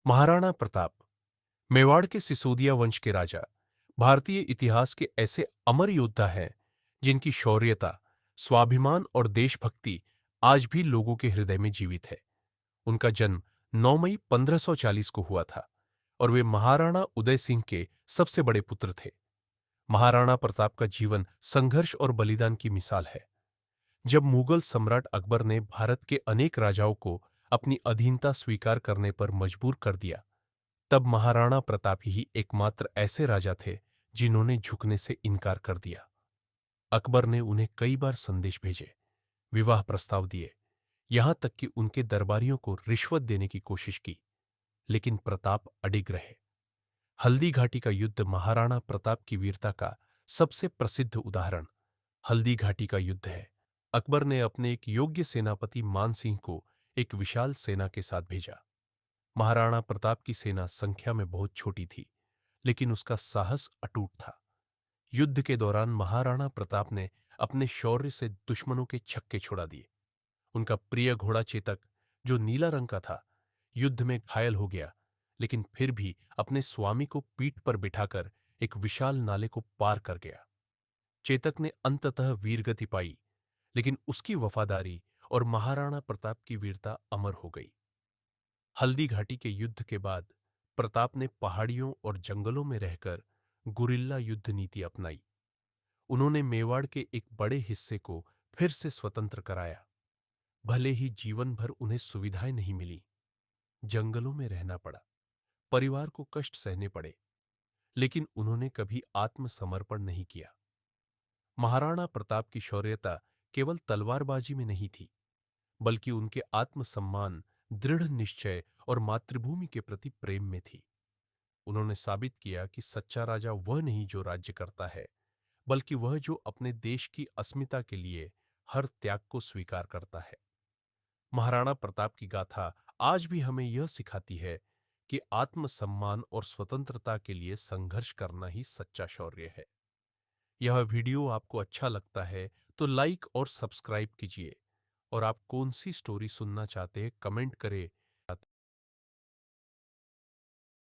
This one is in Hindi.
महाराणा प्रताप मेवाड़ के सिसोदिया वंश के राजा भारतीय इतिहास के ऐसे अमर योद्धा हैं जिनकी शौर्यता, स्वाभिमान और देशभक्ति आज भी लोगों के हृदय में जीवित है। उनका जन्म 9 मई 1540 को हुआ था और वे महाराणा उदय सिंह के सबसे बड़े पुत्र थे। महाराणा प्रताप का जीवन संघर्ष और बलिदान की मिसाल है। जब मुगल सम्राट अकबर ने भारत के अनेक राजाओं को अपनी अधीनता स्वीकार करने पर मजबूर कर दिया, तब महाराणा प्रताप ही एकमात्र ऐसे राजा थे जिन्होंने झुकने से इनकार कर दिया। अकबर ने उन्हें कई बार संदेश भेजे, विवाह प्रस्ताव दिए, यहां तक कि उनके दरबारियों को रिश्वत देने की कोशिश की, लेकिन प्रताप अडिग रहे। हल्दी घाटी का युद्ध महाराणा प्रताप की वीरता का सबसे प्रसिद्ध उदाहरण हल्दी घाटी का युद्ध है। अकबर ने अपने एक योग्य सेनापति मान सिंह को एक विशाल सेना के साथ भेजा। महाराणा प्रताप की सेना संख्या में बहुत छोटी थी, लेकिन उसका साहस अटूट था। युद्ध के दौरान महाराणा प्रताप ने अपने शौर्य से दुश्मनों के छक्के छुड़ा दिए। उनका प्रिय घोड़ा चेतक, जो नीला रंग का था, युद्ध में घायल हो गया, लेकिन फिर भी अपने स्वामी को पीठ पर बिठाकर एक विशाल नाले को पार कर गया। चेतक ने अंततः वीरगति पाई, लेकिन उसकी वफादारी और महाराणा प्रताप की वीरता अमर हो गई। हल्दी घाटी के युद्ध के बाद प्रताप ने पहाड़ियों और जंगलों में रहकर गुरिल्ला युद्ध नीति अपनाई। उन्होंने मेवाड़ के एक बड़े हिस्से को फिर से स्वतंत्र कराया। भले ही जीवन भर उन्हें सुविधाएं नहीं मिली, जंगलों में रहना पड़ा, परिवार को कष्ट सहने पड़े, लेकिन उन्होंने कभी आत्मसमर्पण नहीं किया। महाराणा प्रताप की शौर्यता केवल तलवारबाजी में नहीं थी, बल्कि उनके आत्मसम्मान, दृढ़ निश्चय और मातृभूमि के प्रति प्रेम में थी। उन्होंने साबित किया कि सच्चा राजा वह नहीं जो राज्य करता है, बल्कि वह जो अपने देश की अस्मिता के लिए हर त्याग को स्वीकार करता है। महाराणा प्रताप की गाथा आज भी हमें यह सिखाती है कि आत्मसम्मान और स्वतंत्रता के लिए संघर्ष करना ही सच्चा शौर्य है। यह वीडियो आपको अच्छा लगता है तो लाइक और सब्सक्राइब कीजिए, और आप कौन सी स्टोरी सुनना चाहते हैं कमेंट करें